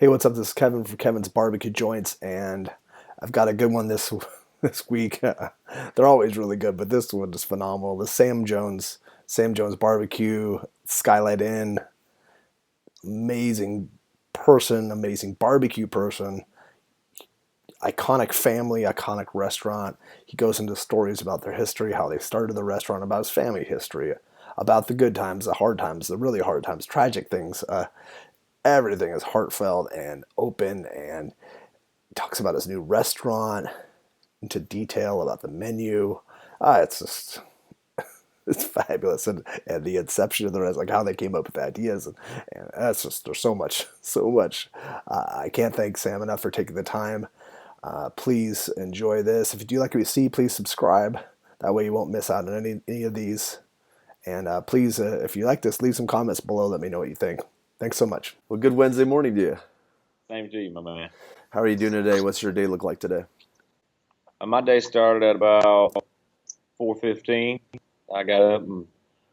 Hey, what's up? This is Kevin from Kevin's Barbecue Joints, and I've got a good one this week. They're always really good, but this one is phenomenal. The Sam Jones Barbecue, Skylight Inn, amazing person, amazing barbecue person, iconic family, iconic restaurant. He goes into stories about their history, how they started the restaurant, about his family history, about the good times, the hard times, the really hard times, tragic things. Everything is heartfelt and open, and talks about his new restaurant into detail about the menu. It's just it's fabulous, and the inception of the rest, like how they came up with the ideas, and that's just there's so much. I can't thank Sam enough for taking the time. Please enjoy this. If you do like what you see, please subscribe. That way you won't miss out on any of these. And please, if you like this, leave some comments below. Let me know what you think. Thanks so much. Well, good Wednesday morning to you. Same to you, my man. How are you doing today? What's your day look like today? My day started at about 4:15. I got up and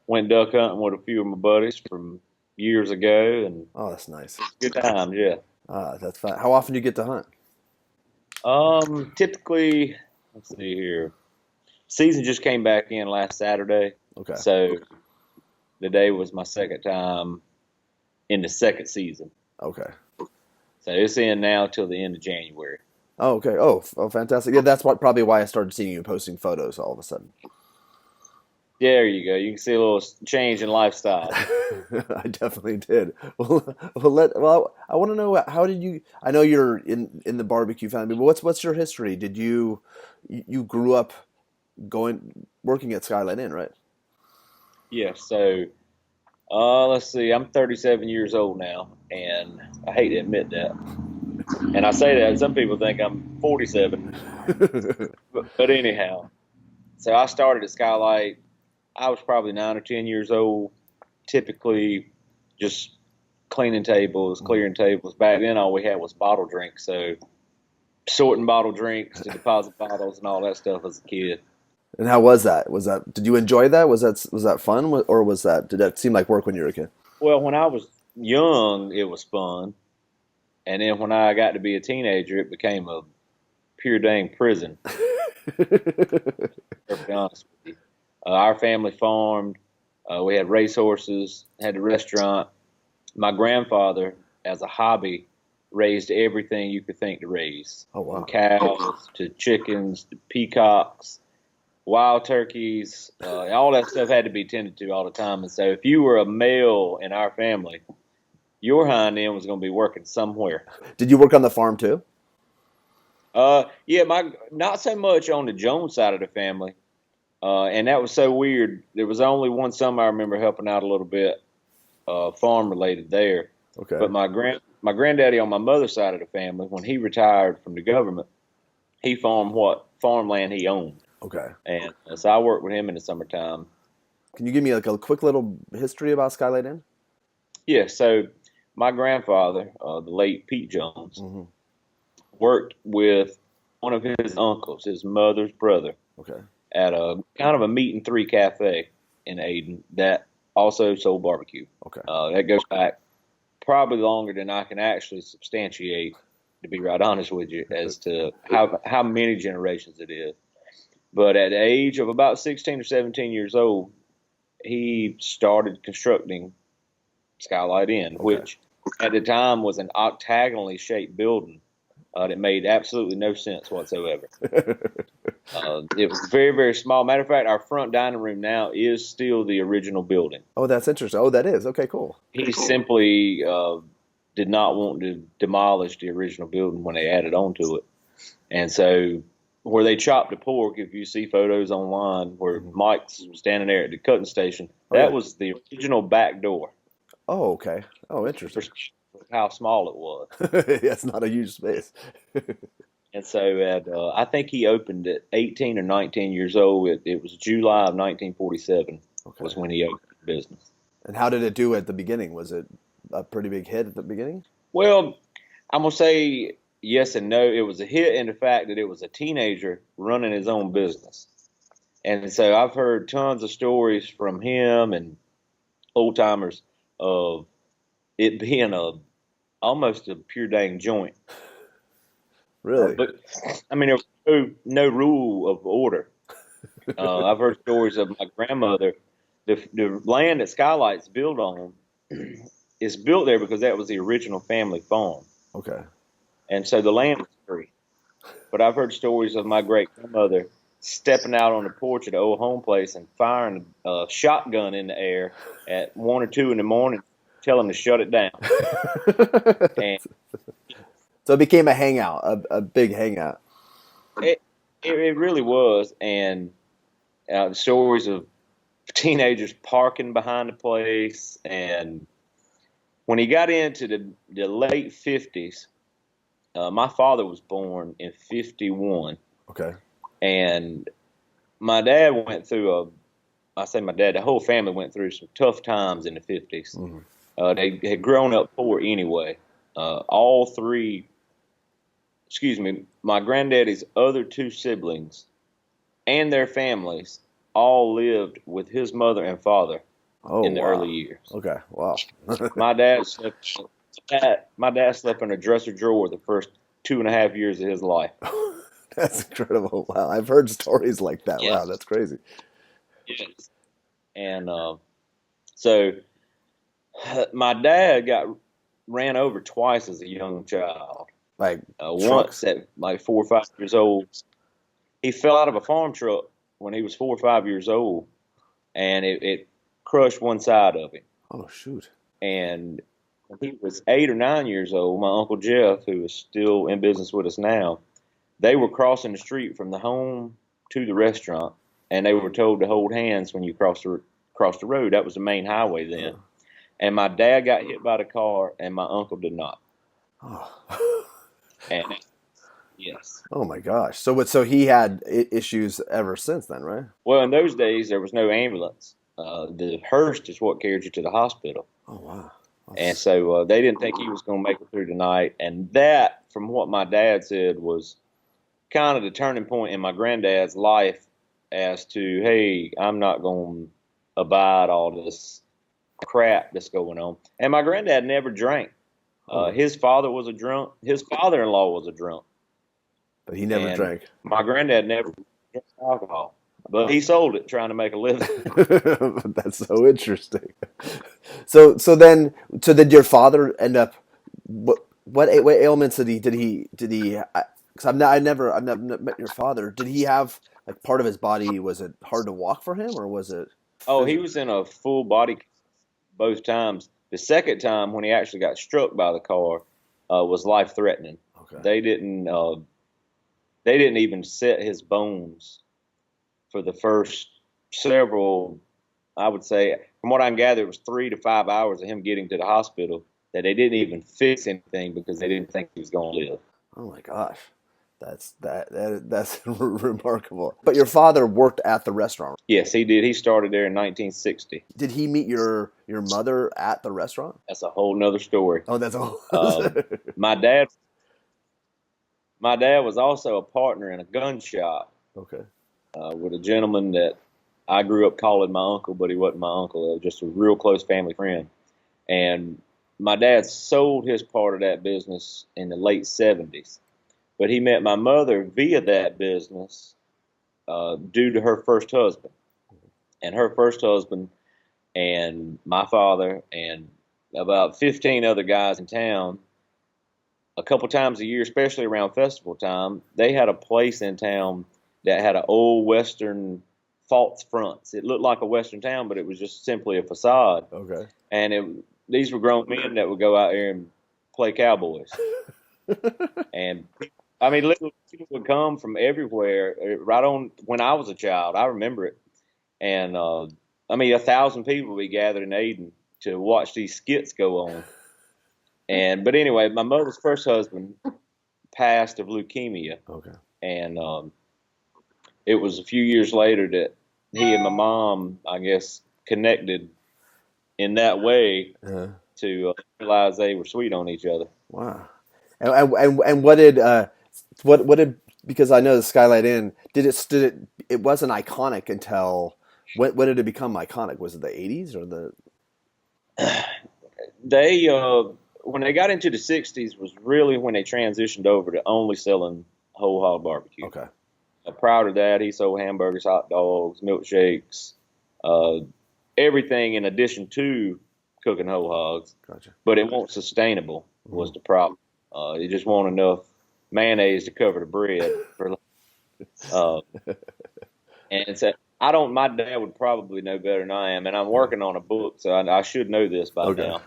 went duck hunting with a few of my buddies from years ago, and Oh, that's nice. good times. Yeah. That's fine. How often do you get to hunt? Typically, let's see here. Season just came back in last Saturday, Okay. so the day was my second time in the second season. Okay. So it's in now till the end of January. Oh, okay. Oh, fantastic. Yeah, that's probably why I started seeing you posting photos all of a sudden. There you go. You can see a little change in lifestyle. I definitely did. I want to know how did you? I know you're in the barbecue family, but what's your history? Did you grew up going working at Skyline Inn, right? Yeah. So let's see. I'm 37 years old now, and I hate to admit that. And I say that some people think I'm 47, but anyhow. So I started at Skylight. I was probably 9 or 10 years old. Typically, just cleaning tables, clearing tables. Back then, all we had was bottle drinks. So sorting bottle drinks to deposit bottles and all that stuff as a kid. And how was that? Did you enjoy that? Was that fun, or did that seem like work when you were a kid? Well, when I was young, it was fun. And then when I got to be a teenager, it became a pure dang prison, to be honest with you. Our family farmed. We had racehorses, had a restaurant. My grandfather, as a hobby, raised everything you could think to raise, Oh from wow. cows to chickens to peacocks, wild turkeys. All that stuff had to be tended to all the time. And so if you were a male in our family, your hind end was going to be working somewhere. Did you work on the farm too? Yeah, my not so much on the Jones side of the family. And that was so weird. There was only one summer I remember helping out a little bit, farm related there. Okay. But my granddaddy on my mother's side of the family, when he retired from the government, he farmed what farmland he owned, Okay. and so I worked with him in the summertime. Can you give me like a quick little history about Skylight Inn? Yeah, so my grandfather, the late Pete Jones, Hmm. worked with one of his uncles, his mother's brother, Okay. at a kind of a meat and three cafe in Aden that also sold barbecue. Okay. That goes back probably longer than I can actually substantiate, to be right honest with you, as to how many generations it is. But at the age of about 16 or 17 years old, he started constructing Skylight Inn, Okay. which at the time was an octagonally shaped building that made absolutely no sense whatsoever. It was very, very small. Matter of fact, our front dining room now is still the original building. Oh, that's interesting. Oh, that is. Okay, cool. He simply did not want to demolish the original building when they added on to it. And so where they chopped the pork, if you see photos online where Mhm. Mike's standing there at the cutting station, Oh that yeah. was the original back door Oh, okay. Oh, for interesting. how small it was. Yeah, it's not a huge space. And so I think he opened at 18 or 19 years old. It was July of 1947 Okay. was when he opened the business. And how did it do at the beginning? Was it a pretty big hit at the beginning? Well, I'm going to say yes and no. It was a hit in the fact that it was a teenager running his own business. And so I've heard tons of stories from him and old timers of it being almost a pure dang joint. Really? But I mean, there was no rule of order. I've heard stories of my grandmother. The land that Skylight's built on is built there because that was the original family farm, Okay. and so the land was free. But I've heard stories of my great grandmother stepping out on the porch of the old home place and firing a shotgun in the air at 1 or 2 in the morning, telling them to shut it down. And So it became a hangout, a big hangout. it it really was. And the stories of teenagers parking behind the place. And when he got into the late 50s, my father was born in 51. Okay. And my dad went through I say my dad, the whole family went through some tough times in the 50s. Mm-hmm. They had grown up poor anyway. All three, excuse me, my granddaddy's other two siblings and their families all lived with his mother and father Oh, in the wow. early years. Okay. Wow. My dad slept. My dad slept in a dresser drawer the first 2.5 years of his life. That's incredible. Wow. I've heard stories like that. Wow. Yes, That's crazy. yes. And so my dad got ran over twice as a young child. Like Once trucks. at like 4 or 5 years old, he fell out of a farm truck when he was 4 or 5 years old, and it crushed one side of him. Oh, shoot. And when he was 8 or 9 years old, my uncle Jeff, who is still in business with us now, they were crossing the street from the home to the restaurant, and they were told to hold hands when you cross the road. That was the main highway then. And my dad got hit by the car, and my uncle did not. Oh. And yes, Oh my gosh. So he had issues ever since then, right? well, in those days there was no ambulance. The hearse is what carried you to the hospital. Oh wow. And That's, so they didn't think he was going to make it through the night. And that, from what my dad said, was kind of the turning point in my granddad's life as to, hey, I'm not going to abide all this crap that's going on. And my granddad never drank. oh, His father was a drunk. His father-in-law was a drunk. but he never And drank. my granddad never drank alcohol. But he sold it trying to make a living. That's so interesting. So then your father end up what ailments did he? Because I've never met your father. Did he have like part of his body? Was it hard to walk for him, or was it Oh, he physical? was in a full body both times. The second time, when he actually got struck by the car, was life threatening. Okay. They didn't. They didn't even set his bones for the first several. I would say, from what I can gather, it was 3 to 5 hours of him getting to the hospital that they didn't even fix anything because they didn't think he was going to live. Oh my gosh, that's remarkable. But your father worked at the restaurant. Yes, he did. He started there in 1960. Did he meet your mother at the restaurant? That's a whole nother story. Oh, that's all. Uh, my dad, my dad was also a partner in a gun shop Okay. with a gentleman that I grew up calling my uncle, but he wasn't my uncle. It was just a real close family friend. And my dad sold his part of that business in the late 70s. But he met my mother via that business due to her first husband. And her first husband and my father and about 15 other guys in town, a couple times a year, especially around festival time, they had a place in town that had an old Western false fronts. It looked like a Western town, but it was just simply a facade. Okay. And these were grown men that would go out there and play cowboys. And I mean, literally, people would come from everywhere. Right on when I was a child, I remember it. And I mean, 1,000 people would be gathered in Aden to watch these skits go on. But anyway, my mother's first husband passed of leukemia, Okay. and it was a few years later that he and my mom, I guess, connected in that way Uh-huh. to realize they were sweet on each other. Wow. And what did because I know the Skylight Inn it wasn't iconic until when did it become iconic? Was it the 80s or the They when they got into the '60s was really when they transitioned over to only selling whole hog barbecue. Okay. Prior to that, he sold hamburgers, hot dogs, milkshakes, uh, everything in addition to cooking whole hogs. Gotcha. But it wasn't sustainable was Mhm. the problem. It just wasn't enough mayonnaise to cover the bread. Uh, and so I don't. My dad would probably know better than I am, and I'm Yeah. working on a book, so I should know this by Okay. now.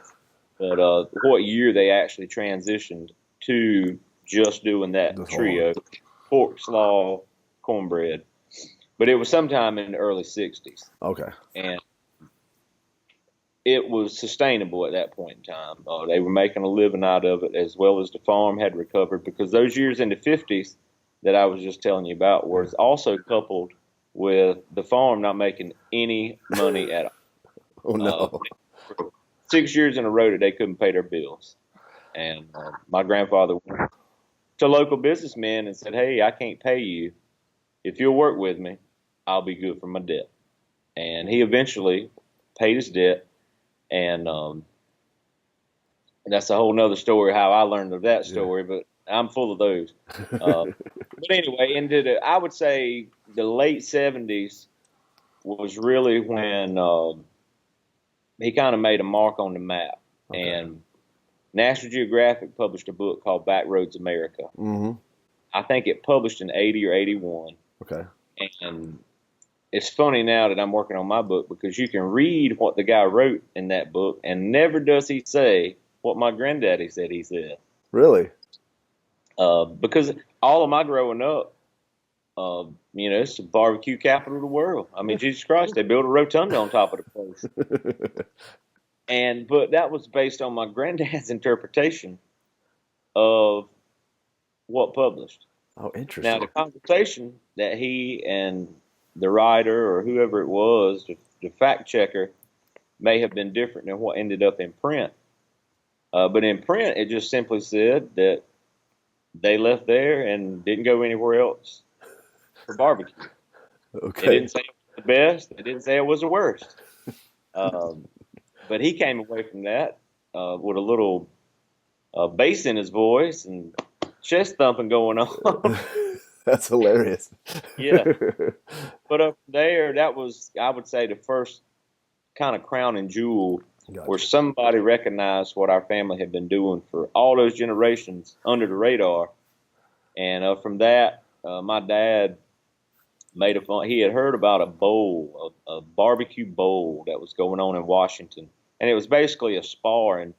But what year they actually transitioned to just doing that This whole. trio, pork slaw, cornbread. But it was sometime in the early '60s, Okay. and it was sustainable at that point in time. They were making a living out of it, as well as the farm had recovered, because those years in the '50s that I was just telling you about Yeah. was also coupled with the farm not making any money at Oh all. no. 6 years in a row that they couldn't pay their bills, and my grandfather went to local businessmen and said, "Hey, I can't pay you. If you'll work with me, I'll be good for my debt." And he eventually paid his debt, and that's a whole nother story how I learned of that Yeah. story. But I'm full of those. Uh, but anyway, I would say the late '70s was really when he kind of made a mark on the map, Okay. and National Geographic published a book called Backroads America. Mm-hmm. I think it published in '80 or '81, Okay. and it's funny now that I'm working on my book because you can read what the guy wrote in that book, and never does he say what my granddaddy said he said. Really? Because all of my growing up, it's the barbecue capital of the world. I mean, Jesus Christ, they built a rotunda on top of the place, but that was based on my granddad's interpretation of what published. Oh, Now, the interesting. conversation that he and the writer or whoever it was, the fact checker, may have been different than what ended up in print. But in print, it just simply said that they left there and didn't go anywhere else for barbecue. They Okay. didn't say it was the best. They didn't say it was the worst. Um, but he came away from that with a little bass in his voice and chest thumping going on. That's hilarious. Yeah. But up there, that was, I would say, the first kind of crowning jewel where Gotcha. somebody recognized what our family had been doing for all those generations under the radar. And from that, my dad made a fun. He had heard about a bowl, a barbecue bowl that was going on in Washington, and it was basically a sparring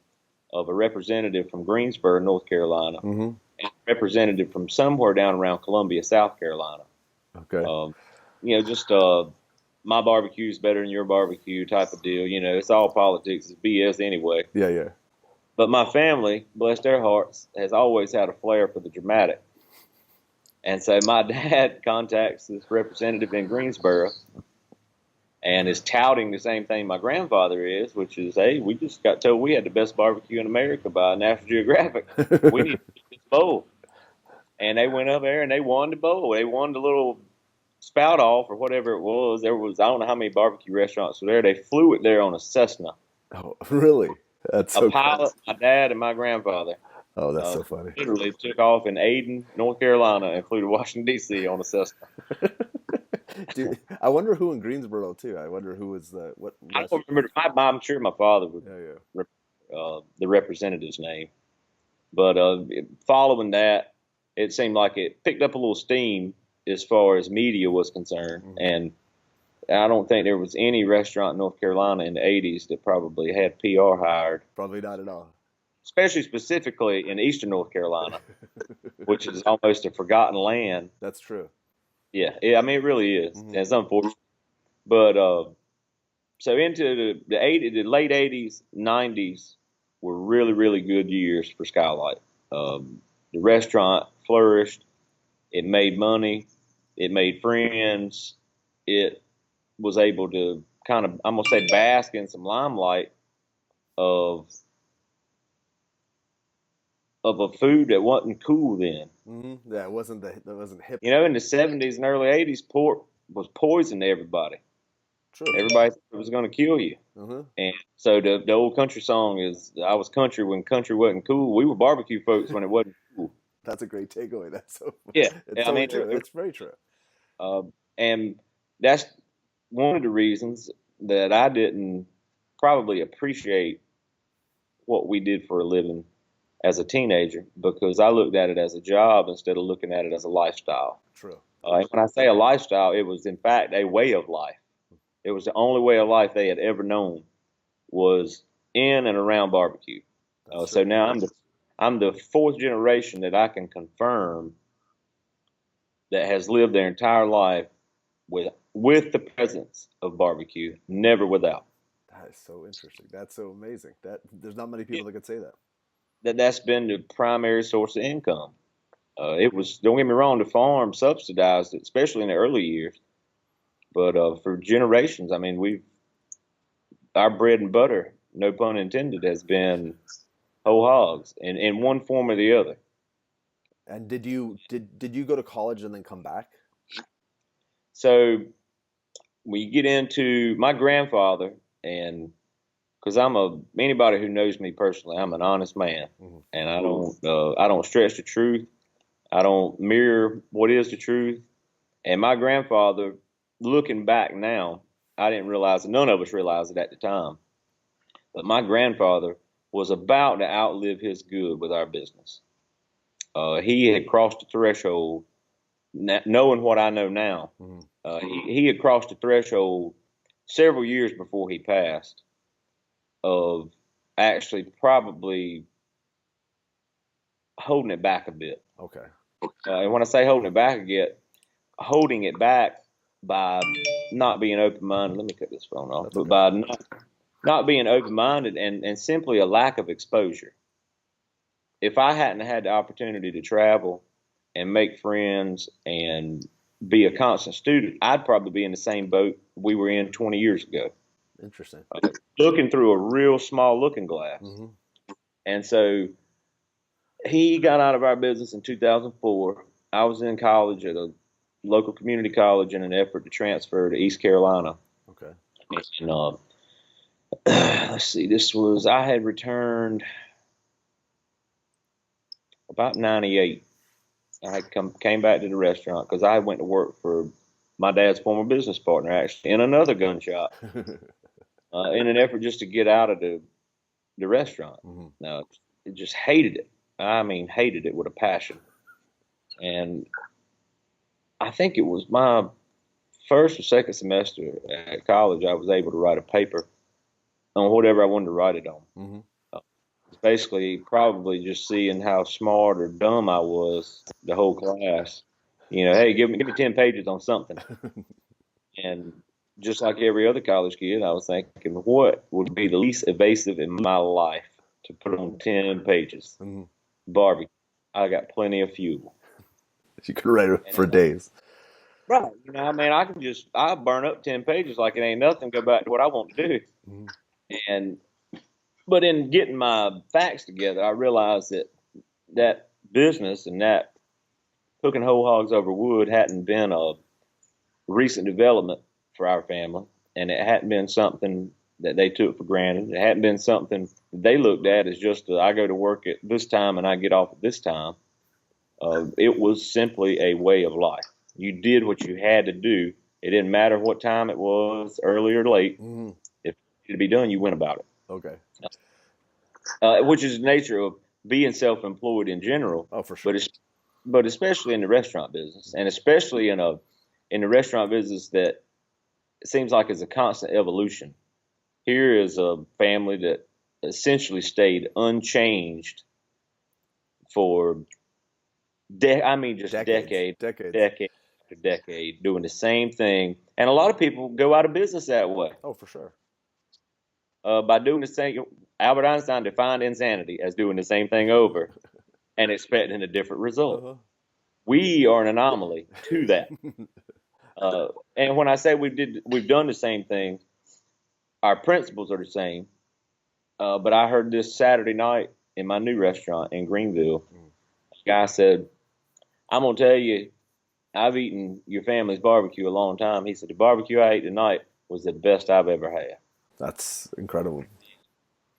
of a representative from Greensboro, North Carolina, Mm-hmm. and a representative from somewhere down around Columbia, South Carolina. Okay. Um, just my barbecue is better than your barbecue type of deal. It's all politics. It's BS anyway. Yeah, yeah. But my family, bless their hearts, has always had a flair for the dramatic. And so my dad contacts this representative in Greensboro and is touting the same thing my grandfather is, which is, hey, we just got told we had the best barbecue in America by National Geographic. We need to get this bowl. And they went up there and they won the bowl. They won the little spout off or whatever it was. There was, I don't know how many barbecue restaurants were there. They flew it there on a Cessna. Oh, really? That's A so cool. pilot, my dad, and my grandfather Oh, that's uh, so funny. literally took off in Aden, North Carolina, and flew to Washington D.C. on a Cessna. Dude, I wonder who in Greensboro too. I wonder who was the what I rest. don't remember. I'm sure my father would Yeah, yeah. the representative's name, but following that, it seemed like it picked up a little steam as far as media was concerned, Mhm. and I don't think there was any restaurant in North Carolina in the '80s that probably had PR hired, Probably not at all. especially specifically in Eastern North Carolina, which is almost a forgotten land. That's true. Yeah, I mean it really is, Hmm. and it's unfortunate. But so into the late '80s, '90s were really really good years for Skylight. The restaurant flourished. It made money. It made friends. It was able to kind of, I'm gonna say, bask in some limelight of a food that wasn't cool then. Yeah, it wasn't that wasn't hip. In the '70s and early '80s, pork was poison to everybody. True. Everybody thought it was going to kill you. Uh-huh. And so the old country song is, I was country when country wasn't cool. We were barbecue folks when it wasn't cool. That's a great takeaway. Yeah. It's I so mean, true. It's very true. uh, and that's one of the reasons that I didn't probably appreciate what we did for a living as a teenager, because I looked at it as a job instead of looking at it as a lifestyle. True. And when I say a lifestyle, it was in fact a way of life. It was the only way of life they had ever known, was in and around barbecue. That's So true. now I'm the fourth generation that I can confirm that has lived their entire life with the presence of barbecue, never without. That is so interesting. That's so amazing. That there's not many people that could say that. That's been the primary source of income. It was, don't get me wrong, the farm subsidized it, especially in the early years. But for generations, I mean, our bread and butter, no pun intended, has been whole hogs in one form or the other. And did you go to college and then come back? So we get into my grandfather, and because anybody who knows me personally, I'm an honest man, Hmm. and I don't stretch the truth. I don't mirror what is the truth. And my grandfather, looking back now, I didn't realize it. None of us realized it at the time. But my grandfather was about to outlive his good with our business. He had crossed the threshold, knowing what I know now. Hmm. He had crossed the threshold several years before he passed of actually probably holding it back a bit. Okay. And when I say holding it back by not being open minded. Let me cut this phone off. That's But okay. by not being open minded and simply a lack of exposure. If I hadn't had the opportunity to travel and make friends and be a constant student, I'd probably be in the same boat we were in 20 years ago, Interesting. looking through a real small looking glass. Hmm. And so he got out of our business in 2004. I was in college at a local community college in an effort to transfer to East Carolina. Okay. And let's see, I had returned about 98. I had came back to the restaurant because I went to work for my dad's former business partner, actually, in another gun shop, in an effort just to get out of the restaurant. Hmm. Now, I just hated it. I mean, hated it with a passion. And I think it was my first or second semester at college, I was able to write a paper on whatever I wanted to write it on. Hmm. It's basically probably just seeing how smart or dumb I was, the whole class. Hey, give me 10 pages on something. And just like every other college kid, I was thinking, what would be the least evasive in my life to put on 10 pages? Hmm. Barbecue. I got plenty of fuel. You could write it And for days. right, I mean, I burn up 10 pages like it ain't nothing, go back to what I want to do. Hmm. And, but in getting my facts together, I realized that business and that cooking whole hogs over wood hadn't been a recent development for our family, and it hadn't been something that they took for granted. It hadn't been something they looked at as just I go to work at this time and I get off at this time. It was simply a way of life. You did what you had to do. It didn't matter what time it was, early or late. Hmm. If it needed to be done, you went about it. Okay. Which is the nature of being self-employed in general, Oh, for sure. but but especially in the restaurant business, and especially in the restaurant business that it seems like is a constant evolution. Here is a family that essentially stayed unchanged for I mean just Decades. Decades. decade after decade, doing the same thing. And a lot of people go out of business that way, Oh, for sure. by doing the same. Albert Einstein defined insanity as doing the same thing over and expecting a different result. Uh-huh. We are an anomaly to that. And when I say we've done the same thing, our principles are the same. But I heard this Saturday night in my new restaurant in Greenville. Mm. A guy said, "I'm gonna tell you, I've eaten your family's barbecue a long time." He said, "The barbecue I ate tonight was the best I've ever had." That's incredible.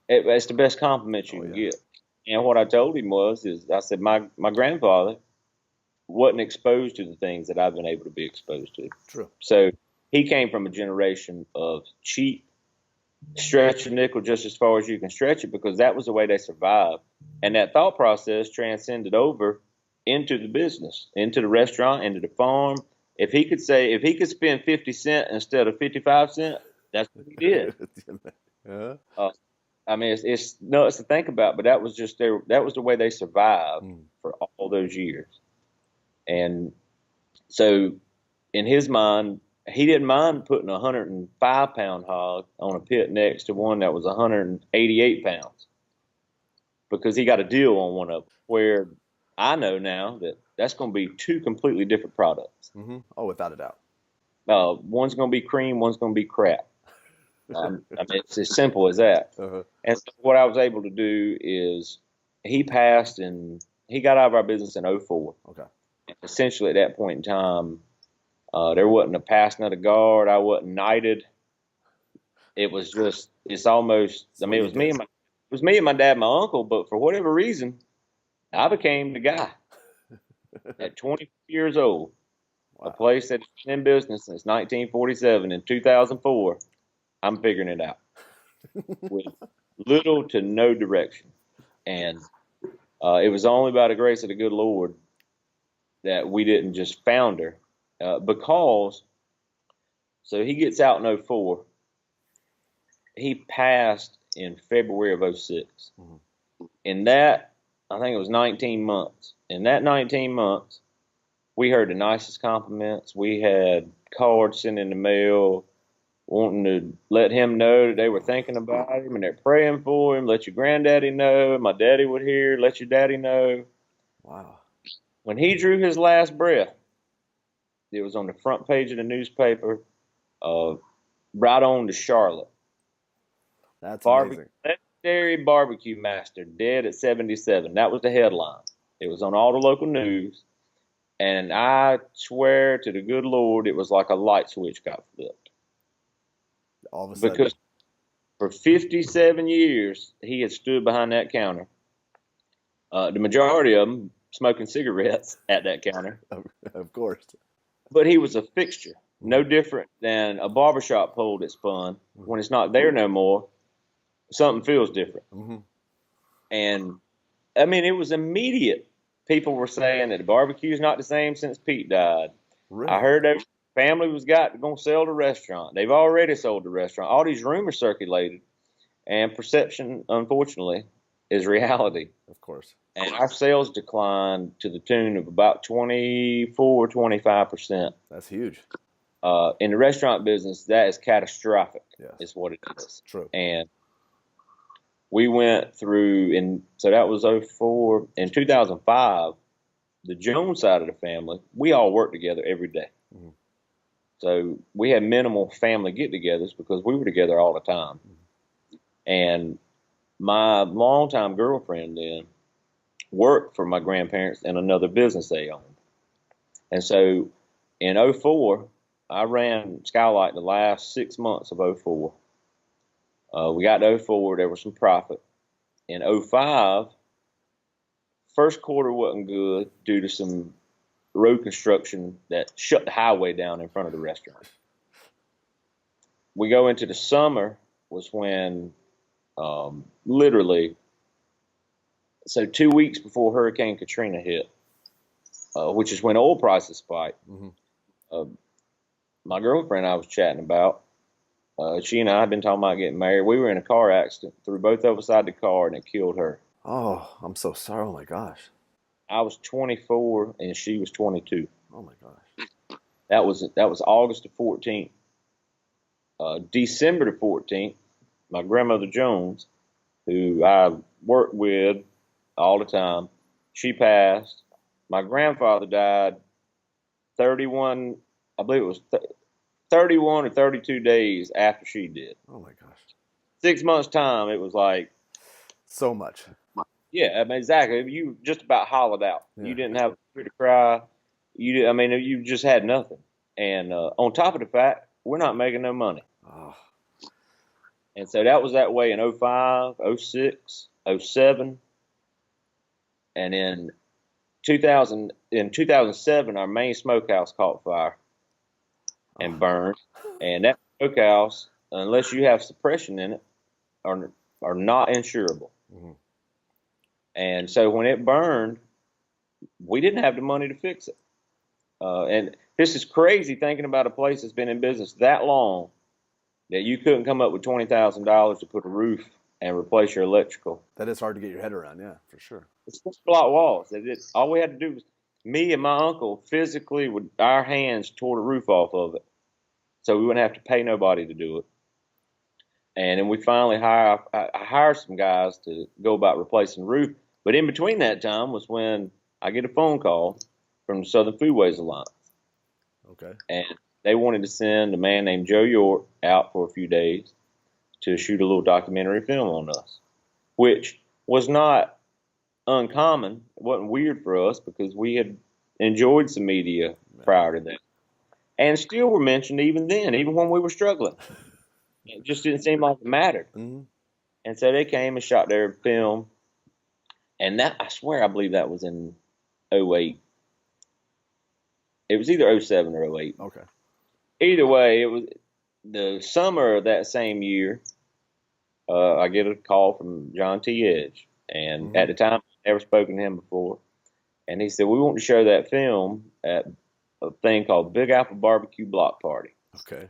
It's the best compliment you Oh can yeah. get. And what I told him is I said my grandfather wasn't exposed to the things that I've been able to be exposed to. True. So he came from a generation of cheap, stretch a nickel just as far as you can stretch it, because that was the way they survived. And that thought process transcended over into the business, into the restaurant, into the farm. If he could spend 50 cents instead of 55 cents, that's what he did. Yeah. Uh, I mean, it's nuts to think about, but that was just that was the way they survived Mm. for all those years. And so in his mind, he didn't mind putting a 105-pound hog on a pit next to one that was 188 pounds because he got a deal on one of them. Where I know now that that's going to be two completely different products. Oh, without a doubt. One's going to be cream, one's going to be crap. I mean, it's as simple as that. Uh-huh. And so what I was able to do is he passed and he got out of our business in '04. Okay. Essentially, at that point in time, there wasn't a passing of the guard. I wasn't knighted. It was just, it's almost, That's I what mean, you did. it was me and my dad, and my uncle, but for whatever reason, I became the guy at 20 years old. A Wow. place that's been in business since 1947. In 2004, I'm figuring it out with little to no direction. And it was only by the grace of the good Lord that we didn't just founder, because so he gets out in '04. He passed in February of '06. Mhm. In that, I think it was 19 months. In that 19 months, we heard the nicest compliments. We had cards sent in the mail wanting to let him know that they were thinking about him and they're praying for him. Let your granddaddy know. My daddy would hear. Let your daddy know. Wow. When he drew his last breath, it was on the front page of the newspaper, uh, right on to Charlotte. That's Barbecue, amazing. legendary barbecue master, dead at 77. That was the headline. It was on all the local news. And I swear to the good Lord, it was like a light switch got flipped. All of a sudden. Because for 57 years, he had stood behind that counter. The majority of them smoking cigarettes at that counter. Of course. But he was a fixture, no Mhm. different than a barbershop pole that's spun. When it's not there no more, something feels different. Mhm. And I mean, it was immediate. People were saying that the barbecue's not the same since Pete died. I Really? heard that family was going to sell the restaurant. They've already sold the restaurant. All these rumors circulated, and perception, unfortunately, is reality. Of course. And our sales declined to the tune of about 24, 25%. That's huge. In the restaurant business, that is catastrophic, Yes. is what it is. True. And we went through, and so that was '04. In 2005, the Jones side of the family, we all worked together every day. Mhm. So we had minimal family get-togethers because we were together all the time. And my longtime girlfriend then worked for my grandparents in another business they owned. And so in '04, I ran Skylight the last 6 months of '04. We got to '04, there was some profit. In '05, first quarter wasn't good due to some road construction that shut the highway down in front of the restaurant. We go into the summer was when literally, so 2 weeks before Hurricane Katrina hit, which is when oil prices spiked. Mhm. Uh, my girlfriend I was chatting about, she and I had been talking about getting married. We were in a car accident, threw both of us out of the car, and it killed her. Oh, I'm so sorry. Oh my gosh. I was 24 and she was 22. Oh my gosh. That was August the 14th. December the 14th, my grandmother Jones, who I worked with all the time, she passed. My grandfather died 31, I believe it was 31 or 32 days after she did. Oh my gosh. 6 months time, it was like, So much. yeah, I mean, exactly. You just about hollowed out. You Yeah. didn't have a tear to cry. I mean, you just had nothing. And on top of the fact, we're not making no money. Oh. And so that was that way in '05, '06, '07, and in 2007, our main smokehouse caught fire Oh, and burned. And that smokehouse, unless you have suppression in it, are not insurable. hmm. And so when it burned, we didn't have the money to fix it. And this is crazy thinking about a place that's been in business that long that you couldn't come up with $20,000 to put a roof and replace your electrical. That is hard to get your head around. Yeah, for sure. It's just block walls. All we had to do was me and my uncle physically with our hands tore the roof off of it, so we wouldn't have to pay nobody to do it. And then we finally I hired some guys to go about replacing the roof. But in between that time was when I get a phone call from the Southern Foodways Alliance, Okay. and they wanted to send a man named Joe York out for a few days to shoot a little documentary film on us, which was not uncommon. It wasn't weird for us because we had enjoyed some media prior to that, and still were mentioned even then, even when we were struggling. It just didn't seem like it mattered. Hmm. And so they came and shot their film, and that I swear I believe that was in '08. It was either '07 or '08. Okay. Either way, it was the summer of that same year. I get a call from John T. Edge, and Hmm. at the time I'd never spoken to him before, and he said we want to show that film at a thing called Big Apple Barbecue Block Party. Okay.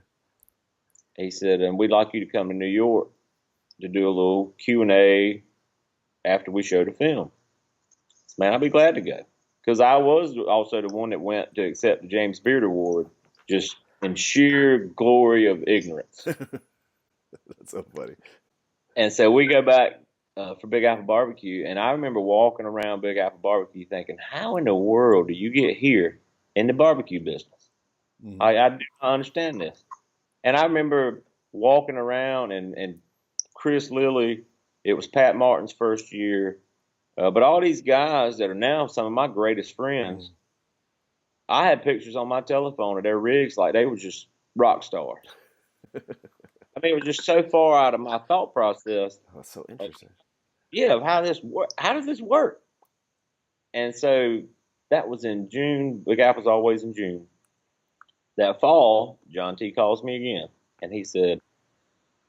He said, and we'd like you to come to New York to do a little Q&A after we show the film. Man, I'd be glad to go because I was also the one that went to accept the James Beard Award, just in sheer glory of ignorance. That's so funny. And so we go back for Big Apple Barbecue, and I remember walking around Big Apple Barbecue thinking, how in the world do you get here in the barbecue business? Hmm. I do not understand this. And I remember walking around, and Chris Lilly, it was Pat Martin's first year, but all these guys that are now some of my greatest Hmm. friends, I had pictures on my telephone of their rigs like they were just rock stars. I mean, it was just so far out of my thought process. That's so Of, interesting. yeah, of how this work. How does this work? And so that was in June. Big Apple's always in June. That fall, John T calls me again, and he said,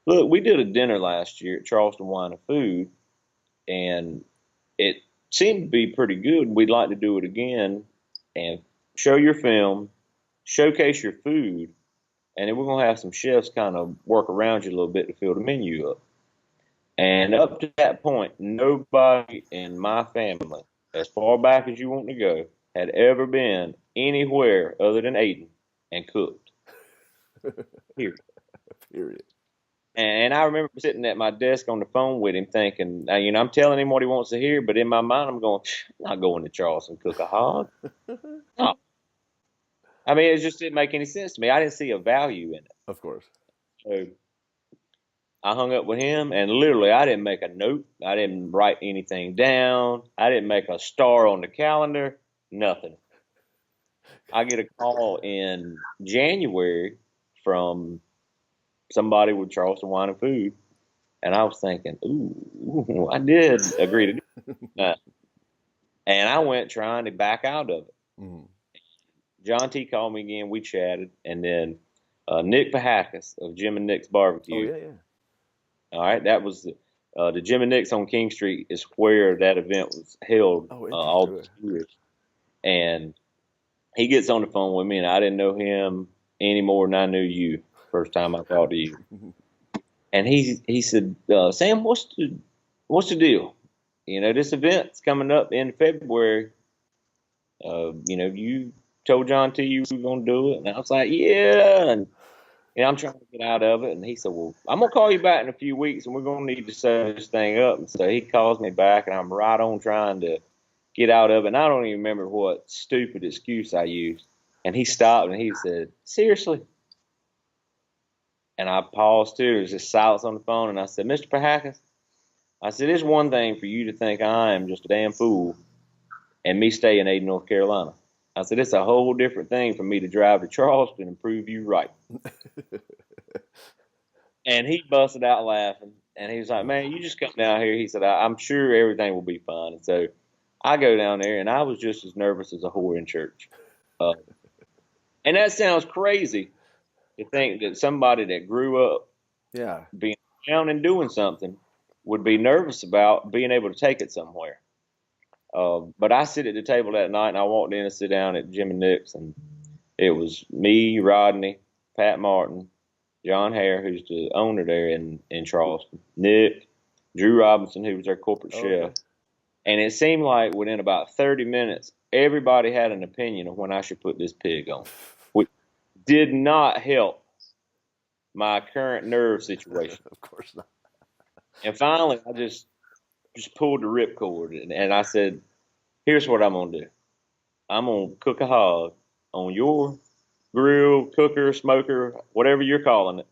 "Look, we did a dinner last year at Charleston Wine and Food, and it seemed to be pretty good. We'd like to do it again and show your film, showcase your food, and then we're gonna have some chefs kind of work around you a little bit to fill the menu up." And up to that point, nobody in my family, as far back as you want to go, had ever been anywhere other than Aiden and cooked. Here. Period. And I remember sitting at my desk on the phone with him thinking, I'm telling him what he wants to hear, but in my mind, I'm going, I'm not going to Charleston cook a hog. No. I mean, it just didn't make any sense to me. I didn't see a value in it. Of course. So I hung up with him, and literally, I didn't make a note. I didn't write anything down. I didn't make a star on the calendar. Nothing. I get a call in January from somebody with Charleston Wine and Food, and I was thinking, ooh, I did agree to do that. And I went trying to back out of it. Hmm. John T called me again. We chatted, and then Nick Pahakis of Jim and Nick's Oh Barbecue. yeah, yeah. All right, that was the Jim and Nick's on King Street is where that event was held Oh, all interesting. these years. And he gets on the phone with me, and I didn't know him any more than I knew you first time I talked to you. And he said, Sam, what's the deal? This event's coming up in February. You told John T you were gonna do it, and I was like, yeah, and I'm trying to get out of it. And he said, well, I'm gonna call you back in a few weeks, and we're gonna need to set this thing up. And so he calls me back, and I'm right on trying to get out of it. And I don't even remember what stupid excuse I used. And he stopped and he said, seriously? And I paused too. There was just silence on the phone, and I said, Mr. Pahakis, I said, it's one thing for you to think I am just a damn fool and me stay in Ada, North Carolina. I said, it's a whole different thing for me to drive to Charleston and prove you right. And he busted out laughing. And he was like, man, you just come down here. He said, I'm sure everything will be fine. And so I go down there, and I was just as nervous as a whore in church. Uh, and that sounds crazy to think that somebody that grew up Yeah. being around and doing something would be nervous about being able to take it somewhere. But I sit at the table that night, and I walked in and sit down at Jim and Nick's, and it was me, Rodney, Pat Martin, John Hare, who's the owner there in Charleston, Nick, Drew Robinson, who was their corporate Okay. chef. And it seemed like within about 30 minutes, everybody had an opinion of when I should put this pig on, which did not help my current nerve situation. Of course not. And finally, I just pulled the ripcord, and I said, here's what I'm going to do. I'm going to cook a hog on your grill, cooker, smoker, whatever you're calling it.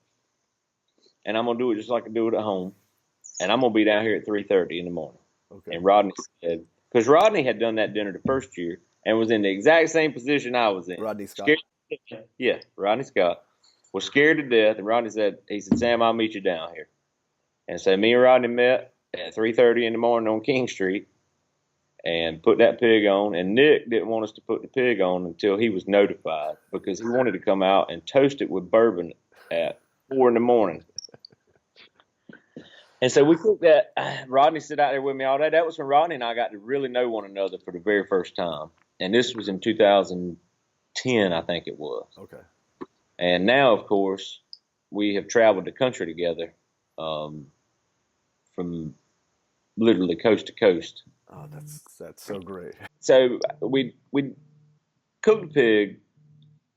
And I'm going to do it just like I do it at home. And I'm going to be down here at 3:30 in the morning. Okay. And Rodney said, because Rodney had done that dinner the first year and was in the exact same position I was in. Rodney Scott. Scared, yeah, Rodney Scott was scared to death. And Rodney said, Sam, I'll meet you down here. And so me and Rodney met at 3:30 in the morning on King Street and put that pig on. And Nick didn't want us to put the pig on until he was notified because he wanted to come out and toast it with bourbon at 4 in the morning. And so we cooked that. Rodney sat out there with me all day. That was when Rodney and I got to really know one another for the very first time. And this was in 2010, I think it was. Okay. And now, of course, we have traveled the country together from literally coast to coast. Oh, that's so great. So we cooked the pig,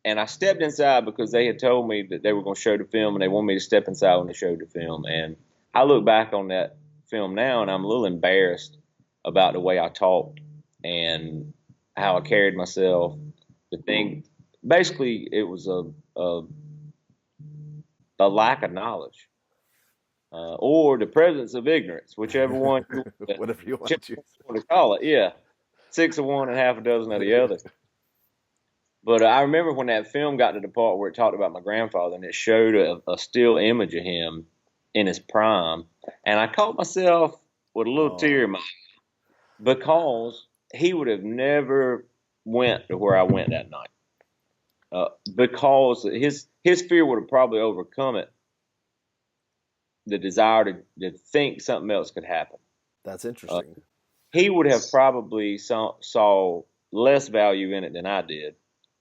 and I stepped inside because they had told me that they were going to show the film, and they wanted me to step inside when they showed the film. And I look back on that film now, and I'm a little embarrassed about the way I talked and how I carried myself. The thing, basically, it was a lack of knowledge, or the presence of ignorance, whichever one Whatever you want to call it. Yeah, 6 of one and half a dozen of the other. But I remember when that film got to the part where it talked about my grandfather, and it showed a still image of him in his prime, and I caught myself with a little tear in my eye because he would have never went to where I went that night, because his fear would have probably overcome it, the desire to think something else could happen. That's interesting. He would have probably saw less value in it than I did,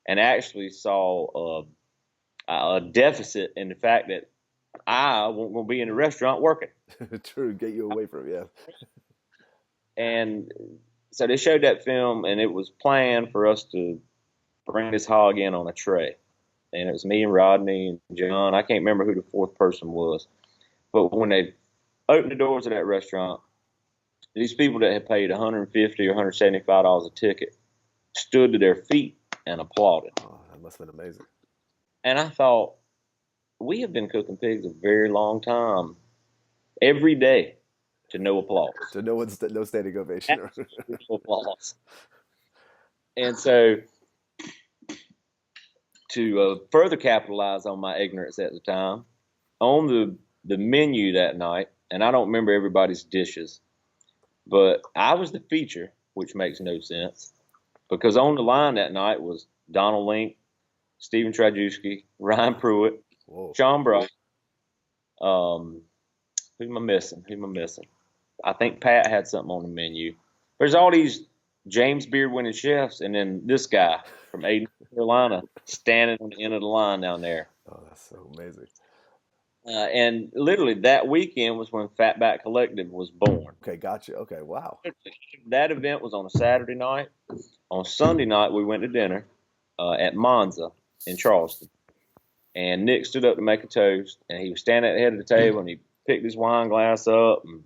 and actually saw a deficit in the fact that I won't going to be in the restaurant working. True, get you away from it, yeah. And so they showed that film, and it was planned for us to bring this hog in on a tray. And it was me and Rodney and John. I can't remember who the fourth person was. But when they opened the doors of that restaurant, these people that had paid $150 or $175 a ticket stood to their feet and applauded. Oh, that must have been amazing. And I thought, we have been cooking pigs a very long time, every day, to no applause. To no standing ovation. No applause. And so, to further capitalize on my ignorance at the time, on the menu that night, and I don't remember everybody's dishes, but I was the feature, which makes no sense, because on the line that night was Donald Link, Stephen Trajewski, Ryan Pruitt, Whoa. Sean Bright. Who am I missing? I think Pat had something on the menu. There's all these James Beard winning chefs, and then this guy from Aden, Carolina, standing on the end of the line down there. Oh, that's so amazing. And literally that weekend was when Fatback Collective was born. Okay, gotcha. Okay, wow. That event was on a Saturday night. On Sunday night, we went to dinner at Monza in Charleston. And Nick stood up to make a toast, and he was standing at the head of the table, and he picked his wine glass up, and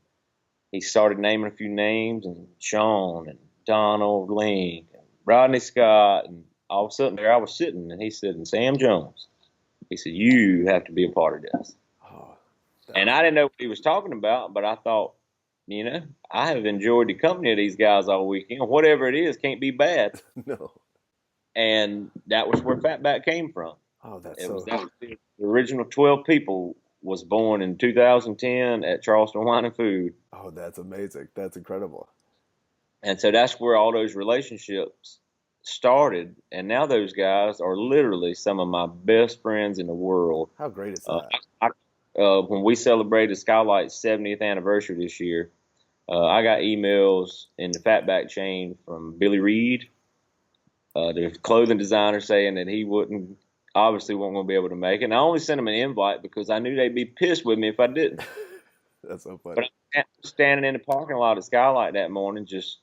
he started naming a few names, and Sean, and Donald Link, and Rodney Scott, and all of a sudden there I was sitting, and he said, and Sam Jones. He said, you have to be a part of this. Oh, and I didn't know what he was talking about, but I thought, I have enjoyed the company of these guys all weekend. Whatever it is can't be bad. No. And that was where Fatback came from. Oh, that was was the original 12 people was born in 2010 at Charleston Wine and Food. Oh, that's amazing. That's incredible. And so that's where all those relationships started. And now those guys are literally some of my best friends in the world. How great is Uh, that? I, when we celebrated Skylight's 70th anniversary this year, I got emails in the Fatback chain from Billy Reed, the clothing designer, saying that he obviously wasn't going to be able to make it. And I only sent him an invite because I knew they'd be pissed with me if I didn't. That's so But funny. I'm standing in the parking lot of Skylight that morning, just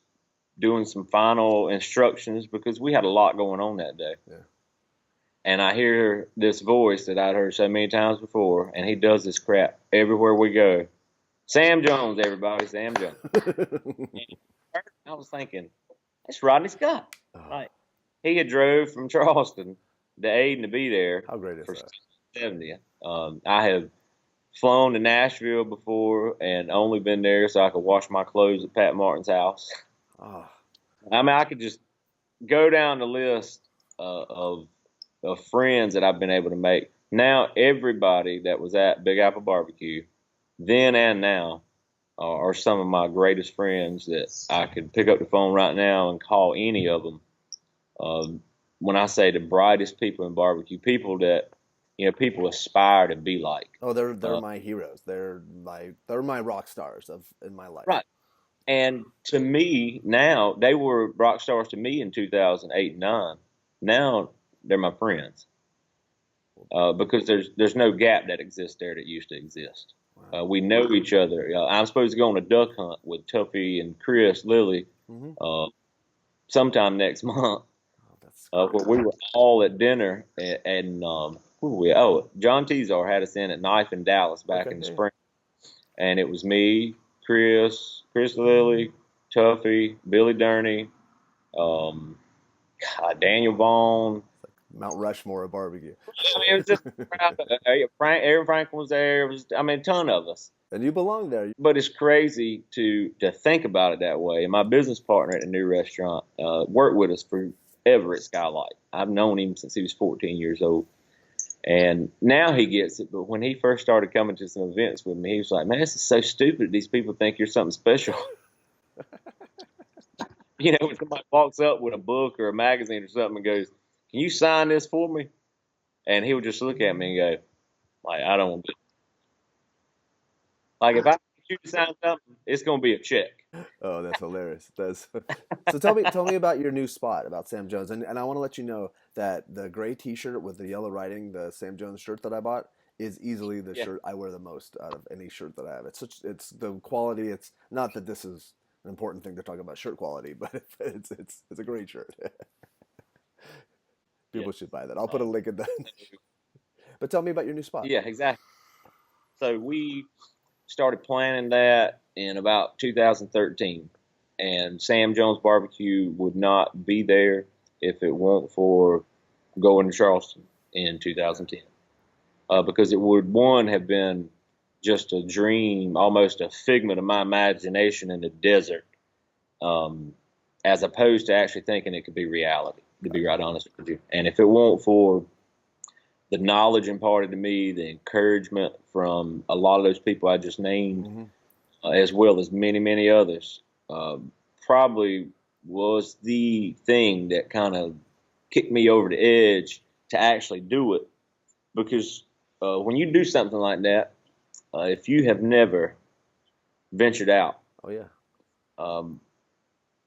doing some final instructions because we had a lot going on that day. Yeah. And I hear this voice that I'd heard so many times before, and he does this crap everywhere we go. Sam Jones, everybody, Sam Jones. I was thinking, that's Rodney Scott. Oh, Like, he had drove from Charleston to Aden to be there how great is for that? 70th. I have flown to Nashville before and only been there so I could wash my clothes at Pat Martin's house. Oh, I mean, I could just go down the list of friends that I've been able to make. Now, everybody that was at Big Apple Barbecue, then and now, are some of my greatest friends that I could pick up the phone right now and call any of them. When I say the brightest people in barbecue, people that people aspire to be like. oh, they're Uh, my heroes. They're my rock stars of in my life. right. And to me, now they were rock stars to me in 2008 and 9. Now they're my friends because there's no gap that exists there that used to exist. Wow. We know each other. I'm supposed to go on a duck hunt with Tuffy and Chris Lilly Mm-hmm. uh, sometime next month. Oh, that's Where we were all at dinner and who were we? Oh, John Tezar had us in at Knife in Dallas back okay. in the Yeah. spring, and it was me, Chris Lilly, Tuffy, Billy Durney, um, Daniel Vaughn. Mount Rushmore of barbecue. I mean, it was just a crowd. Aaron Franklin was there. It was, I mean, a ton of us. And you belong there. But it's crazy to think about it that way. And my business partner at the new restaurant worked with us forever at Skylight. I've known him since he was 14 years old. And now he gets it. But when he first started coming to some events with me, he was like, man, this is so stupid. These people think you're something special. When somebody walks up with a book or a magazine or something and goes, can you sign this for me? And he would just look at me and go, like, I don't want to. Like, if I get you to sign something, it's going to be a check. Oh, that's hilarious. That's so. Tell me about your new spot about Sam Jones, and I want to let you know that the gray T-shirt with the yellow writing, the Sam Jones shirt that I bought, is easily the Yeah. shirt I wear the most out of any shirt that I have. It's the quality. It's not that this is an important thing to talk about shirt quality, but it's a great shirt. Yeah. People should buy that. I'll put a link in the. But tell me about your new spot. Yeah, exactly. So we started planning that in about 2013, and Sam Jones Barbecue would not be there if it weren't for going to Charleston in 2010, because it would have been just a dream, almost a figment of my imagination in the desert, as opposed to actually thinking it could be reality. To be right honest with you, and if it weren't for the knowledge imparted to me, the encouragement from a lot of those people I just named, Mm-hmm. as well as many, many others, probably was the thing that kind of kicked me over the edge to actually do it. Because when you do something like that, if you have never ventured out, Oh yeah.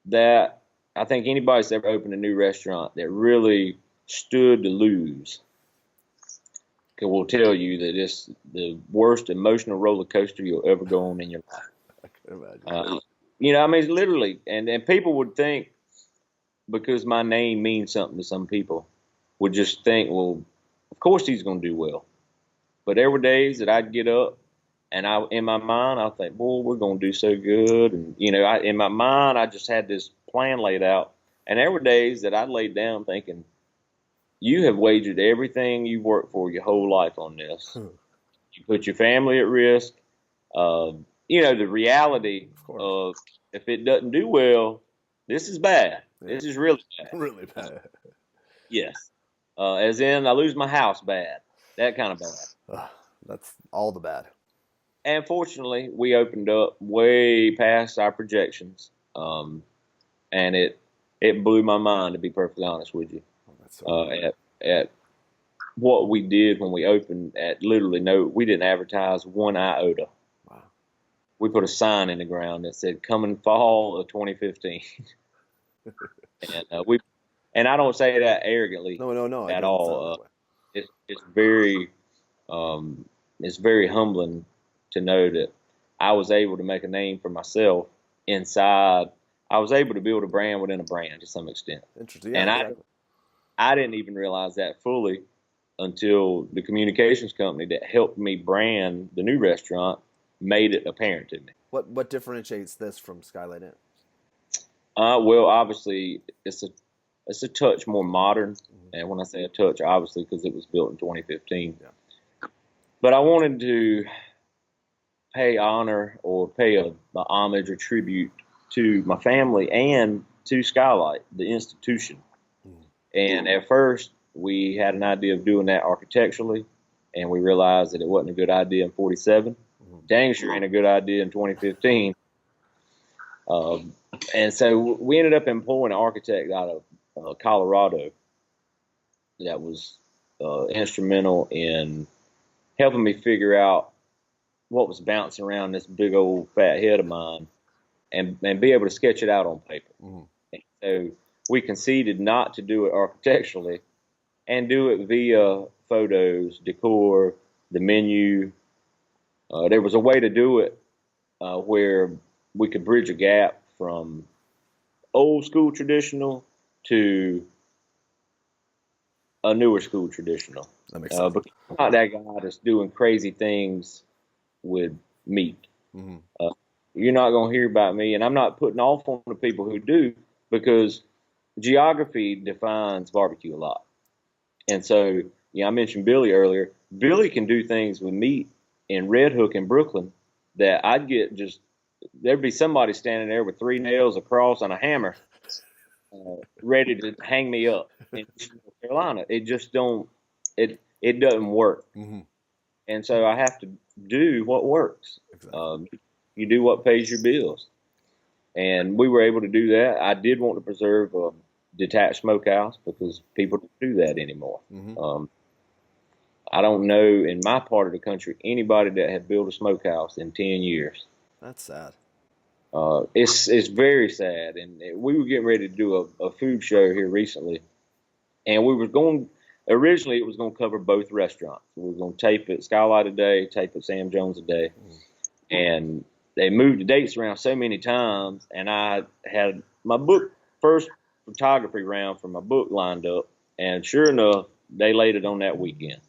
that I think anybody that's ever opened a new restaurant that really stood to lose will tell you that it's the worst emotional roller coaster you'll ever go on in your life. I can imagine. I mean, it's literally, and people would think, because my name means something to some people, would just think, well, of course he's going to do well. But there were days that I'd get up, and in my mind, I think, boy, we're going to do so good. And, in my mind, I just had this plan laid out. And there were days that I laid down thinking, you have wagered everything you've worked for your whole life on this. You put your family at risk. The reality of if it doesn't do well, this is bad. Yeah. This is really bad. Really bad. Yes. As in, I lose my house bad. That kind of bad. That's all the bad. And fortunately, we opened up way past our projections, and it blew my mind, to be perfectly honest with you. Oh, that's so Uh, good. at what we did when we opened, at literally no, we didn't advertise one iota. Wow. We put a sign in the ground that said "Coming fall of 2015," and and I don't say that arrogantly No, no, no. It at doesn't sound all. that way. It's very um, it's very humbling to know that I was able to make a name for myself inside. I was able to build a brand within a brand to some extent, Interesting. Yeah, and exactly. I didn't even realize that fully until the communications company that helped me brand the new restaurant made it apparent to me. What differentiates this from Skylight Inn? Well, obviously, it's a touch more modern, Hmm. and when I say a touch, obviously because it was built in 2015. Yeah. But I wanted to pay honor or pay a homage or tribute to my family and to Skylight, the institution. Hmm. And at first, we had an idea of doing that architecturally, and we realized that it wasn't a good idea in 47. Hmm. Dang sure ain't a good idea in 2015. Um, and so we ended up employing an architect out of Colorado that was instrumental in helping me figure out what was bouncing around this big old fat head of mine and be able to sketch it out on paper. Hmm. And so we conceded not to do it architecturally and do it via photos, decor, the menu. There was a way to do it where we could bridge a gap from old school traditional to a newer school traditional. That makes sense. But I'm not that guy that's doing crazy things with meat. Hmm. Uh, you're not going to hear about me, and I'm not putting off on the people who do because geography defines barbecue a lot. And so, yeah, I mentioned Billy earlier. Billy can do things with meat in Red Hook in Brooklyn that I'd get just there'd be somebody standing there with three nails, a cross, and a hammer, ready to hang me up in North Carolina. It just don't it doesn't work, Hmm. and so I have to do what works. Exactly. You do what pays your bills, and we were able to do that. I did want to preserve a detached smokehouse because people don't do that anymore. Hmm. Um, I don't know in my part of the country anybody that had built a smokehouse in 10 years. That's sad. It's very sad, and we were getting ready to do a food show here recently, and we were going. Originally, it was going to cover both restaurants. We were going to tape at Skylight a day, tape at Sam Jones a day, Hmm. and they moved the dates around so many times, and I had my book first photography round for my book lined up, and sure enough, they laid it on that weekend.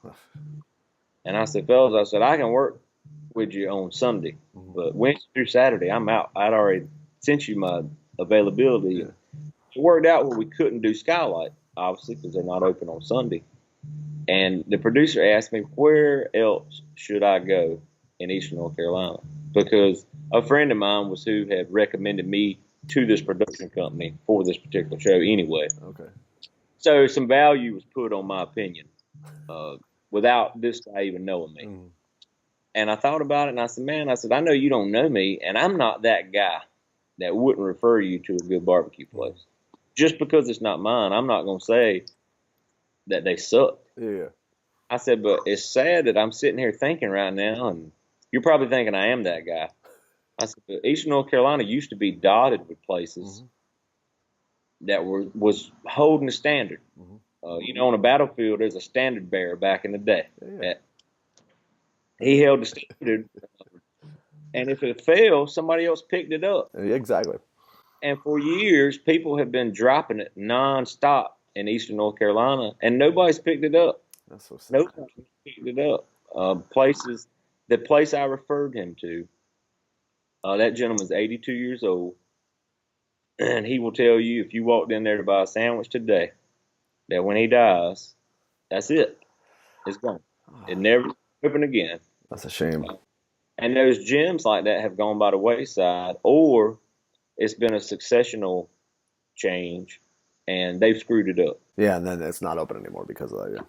And I said, fellas, I said I can work with you on Sunday, Hmm. but Wednesday through Saturday, I'm out. I'd already sent you my availability. Yeah. It worked out where we couldn't do Skylight, obviously, because they're not open on Sunday. And the producer asked me, where else should I go in Eastern North Carolina? Because a friend of mine was who had recommended me to this production company for this particular show anyway. Okay. So some value was put on my opinion uh, without this guy even knowing me. Hmm. And I thought about it and I said, man, I said, I know you don't know me, and I'm not that guy that wouldn't refer you to a good barbecue Hmm. place. Just because it's not mine, I'm not going to say that they suck. Yeah. I said, but it's sad that I'm sitting here thinking right now, and you're probably thinking I am that guy. I said, but Eastern North Carolina used to be dotted with places Hmm. that was holding the standard. Hmm. On a battlefield, there's a standard bearer back in the day. Yeah. That he held the standard, and if it failed, somebody else picked it up. Yeah. Exactly. And for years, people have been dropping it nonstop in Eastern North Carolina, and nobody's picked it up. That's so sad. Nobody picked it up. The place I referred him to, that gentleman's 82 years old, and he will tell you if you walked in there to buy a sandwich today, that when he dies, that's it. It's gone. It never open again. That's a shame. And those gems like that have gone by the wayside, or it's been a successional change, and they've screwed it up. Yeah, and then it's not open anymore because of that. Yeah.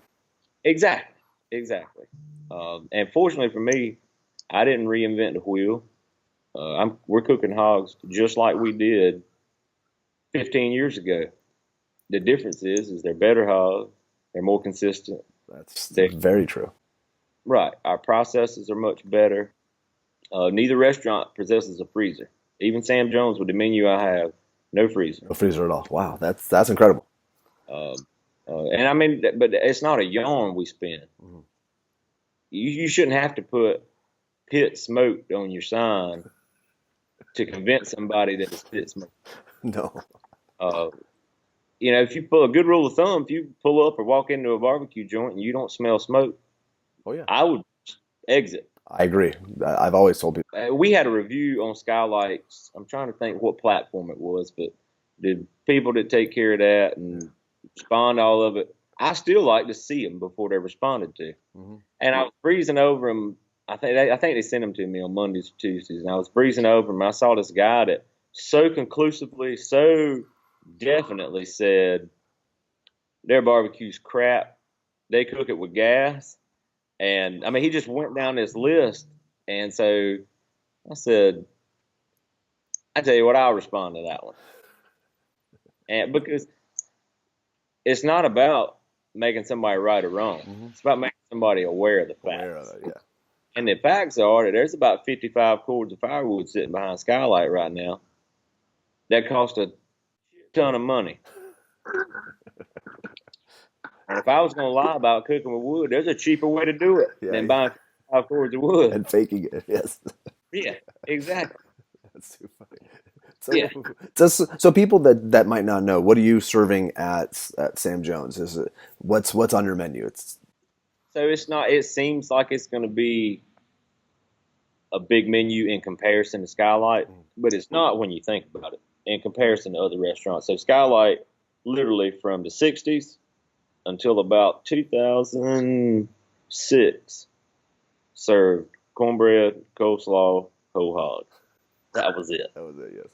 Exactly, exactly. And fortunately for me, I didn't reinvent the wheel. We're cooking hogs just like we did 15 years ago. The difference is they're better hogs. They're more consistent. That's They very true. Right. Our processes are much better. Neither restaurant possesses a freezer. Even Sam Jones, with the menu I have, no freezer. No freezer at all. Wow, that's incredible. Um, and I mean, but it's not a yarn we spend. Hmm. You shouldn't have to put pit smoked on your sign to convince somebody that it's pit smoked. No. Uh, if you pull a good rule of thumb, if you pull up or walk into a barbecue joint and you don't smell smoke, Oh yeah. I would exit. I agree. I've always told people. We had a review on Skylights. I'm trying to think what platform it was, but the people that take care of that and respond to all of it, I still like to see them before they're responded to. Hmm. And I was breezing over them. I think they sent them to me on Mondays or Tuesdays, and I was breezing over them. And I saw this guy that so conclusively, so definitely said their barbecue's crap. They cook it with gas, and I mean he just went down this list. And so I said, I tell you what, I'll respond to that one. And because it's not about making somebody right or wrong, Hmm. it's about making somebody aware of the Aware of facts. it, yeah. And the facts are that there's about 55 cords of firewood sitting behind Skylight right now that cost a ton of money. And if I was going to lie about cooking with wood, there's a cheaper way to do it Yeah, than yeah. buying 55 cords of wood. And faking it. Yes. Yeah, exactly. That's too funny. Yeah. So people that might not know, what are you serving at Sam Jones? Is it what's on your menu? It's So it's not, it seems like it's going to be a big menu in comparison to Skylight, but it's not when you think about it in comparison to other restaurants. So Skylight, literally from the 60s until about 2006, served cornbread, coleslaw, whole hog. That was it. that was it. Yes.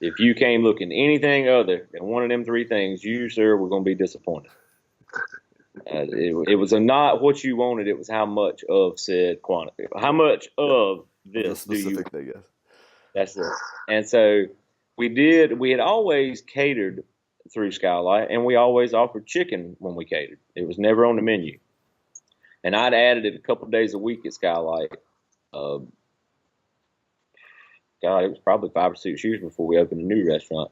If you came looking anything other than one of them three things, you, sir, were going to be disappointed. It was not what you wanted. It was how much of said quantity. How much of It was a this do you? specific thing. Yes. That's it. And so we had always catered through Skylight, and we always offered chicken when we catered. It was never on the menu. And I'd added it a couple of days a week at Skylight. Uh, God, it was probably 5 or 6 years before we opened a new restaurant.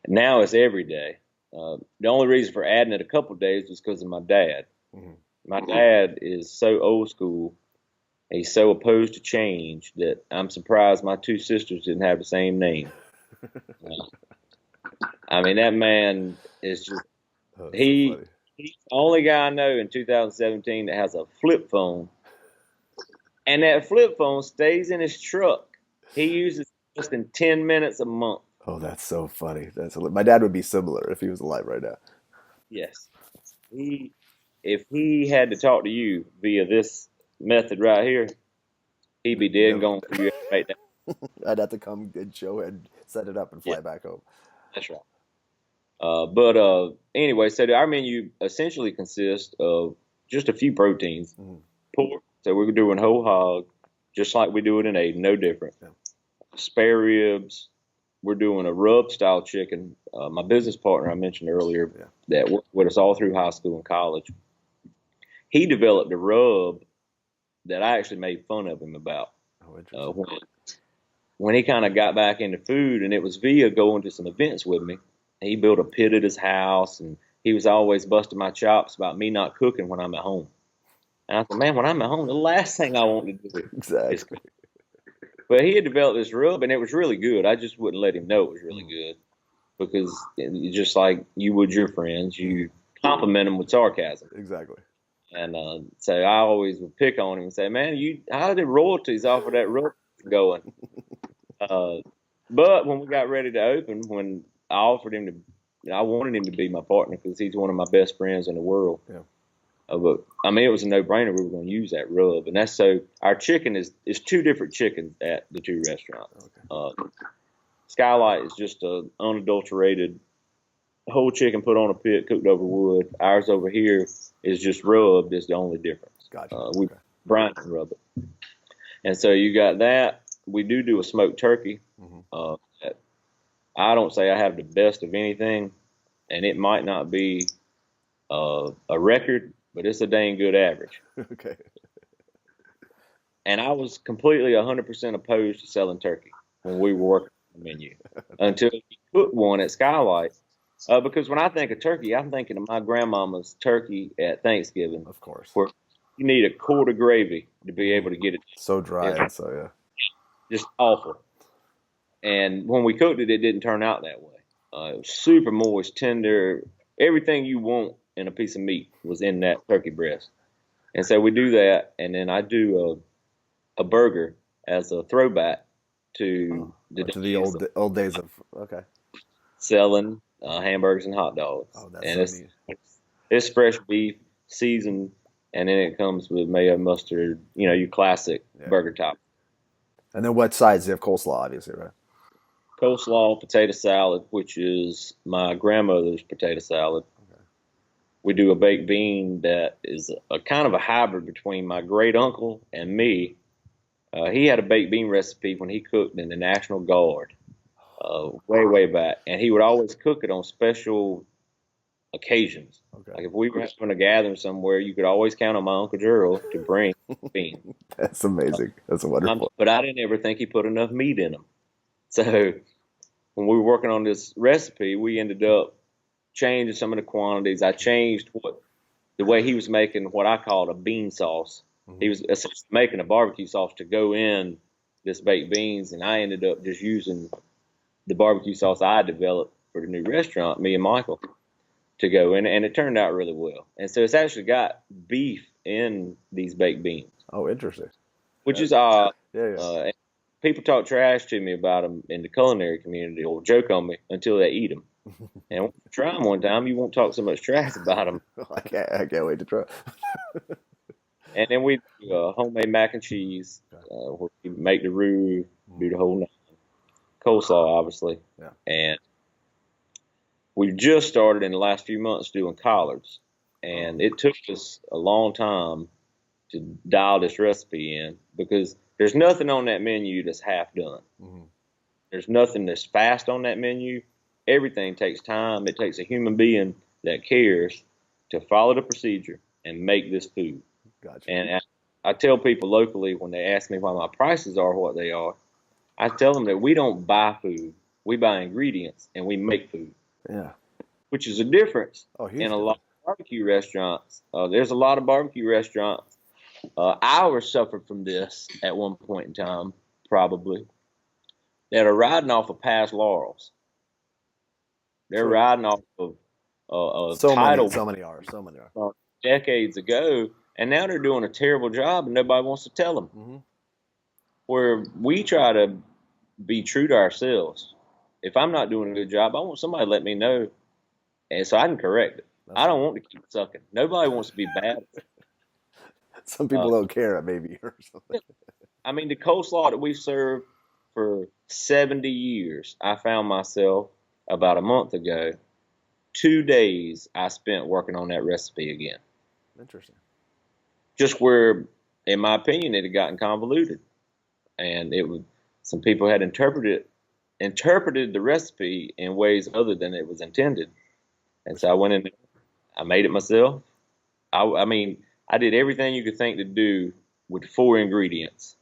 And now it's every day. The only reason for adding it a couple of days was because of my dad. Hmm. My dad is so old school. He's so opposed to change that I'm surprised my two sisters didn't have the same name. I mean, that man is just, Oh, that's so he, funny. he's the only guy I know in 2017 that has a flip phone. And that flip phone stays in his truck. He uses it just in 10 minutes a month. Oh, that's so funny. My dad would be similar if he was alive right now. Yes. He, if he had to talk to you via this method right here, he'd be dead and Never. gone for you right now. I'd have to come and show and set it up and Yeah, fly back home. that's right. But anyway, so our menu essentially consists of just a few proteins. Hmm. Pork, so we're doing whole hog, just like we do it in Aiden, no different. Yeah. Spare ribs, we're doing a rub style chicken. My business partner I mentioned earlier Yeah. that worked with us all through high school and college, he developed a rub that I actually made fun of him about Oh, interesting. when he kind of got back into food, and it was via going to some events with me. He built a pit at his house, and he was always busting my chops about me not cooking when I'm at home. And I said, man, when I'm at home, the last thing I want to do is Exactly. cook. But he had developed this rub, and it was really good. I just wouldn't let him know it was really good because just like you would your friends, you compliment them with sarcasm. Exactly. And so I always would pick on him and say, man, how did royalties off of that rub going? Uh, but when we got ready to open, when I offered him to, I wanted him to be my partner because he's one of my best friends in the world. Yeah. But I mean, it was a no-brainer. We were going to use that rub, and that's so. Our chicken is two different chickens at the two restaurants. Okay. Skylight is just a unadulterated whole chicken put on a pit, cooked over wood. Ours over here is just rubbed. Is the only difference. Gotcha. We Okay. brine and rub it, and so you got that. We do a smoked turkey. Hmm. That I don't say I have the best of anything, and it might not be a record, but it's a dang good average. Okay. And I was completely 100% opposed to selling turkey when we were working on the menu until we put one at Skylight. Because when I think of turkey, I'm thinking of my grandmama's turkey at Thanksgiving, Of course. where you need a quart of gravy to be Hmm. able to get it. So dry and It's so yeah. just awful. And when we cooked it, it didn't turn out that way. It was super moist, tender. Everything you want in a piece of meat was in that turkey breast. And so we do that, and then I do a burger as a throwback to Oh, the to the days of old days of okay. selling hamburgers and hot dogs. Oh, that's And so neat. it's fresh beef, seasoned, and then it comes with mayo, mustard, your classic Yeah. burger top. And then what sides? You have coleslaw, obviously, right? Coleslaw, potato salad, which is my grandmother's potato salad. Okay. We do a baked bean that is a kind of a hybrid between my great uncle and me. He had a baked bean recipe when he cooked in the National Guard way back, and he would always cook it on special occasions. Okay. Like if we were having a gathering somewhere, you could always count on my Uncle Gerald to bring beans. That's amazing. That's wonderful. But I didn't ever think he put enough meat in them. So when we were working on this recipe, we ended up changing some of the quantities. I changed the way he was making what I called a bean sauce. Hmm. He was essentially making a barbecue sauce to go in this baked beans, and I ended up just using the barbecue sauce I developed for the new restaurant, me and Michael, to go in, and it turned out really well. And so it's actually got beef in these baked beans, Oh, interesting. which Yeah. is odd. Yeah, yeah. People talk trash to me about them in the culinary community or joke on me until they eat them. And when you try them one time, you won't talk so much trash about them. I can't wait to try. And then we do homemade mac and cheese, Okay. where we make the roux, do Mhm. the whole nine. Coleslaw, obviously. Yeah. And we've just started in the last few months doing collards. Oh, And it took us a long time to dial this recipe in because there's nothing on that menu that's half done. hmm, There's nothing that's fast on that menu. Everything takes time. It takes a human being that cares to follow the procedure and make this food. gotcha. And I tell people locally when they ask me why my prices are what they are, I tell them that we don't buy food. We buy ingredients and we make food, Yeah. which is a difference Oh, in huge a lot difference. of barbecue restaurants. There's a lot of barbecue restaurants. Ours suffered from this at one point in time, probably, that are riding off of past laurels. They're True. riding off of a title So many are. decades ago, and now they're doing a terrible job, and nobody wants to tell them. Hmm. Where we try to be true to ourselves. If I'm not doing a good job, I want somebody to let me know, and so I can correct it. That's I right. don't want to keep sucking. Nobody wants to be bad. Some Uh, people don't care, maybe, or something. I mean, the coleslaw that we served for 70 years, I found myself about a month ago. 2 days I spent working on that recipe again. Interesting. Just where, in my opinion, it had gotten convoluted, and it would some people had interpreted the recipe in ways other than it was intended. And so I went in there, I made it myself. I mean, I did everything you could think to do with 4 ingredients.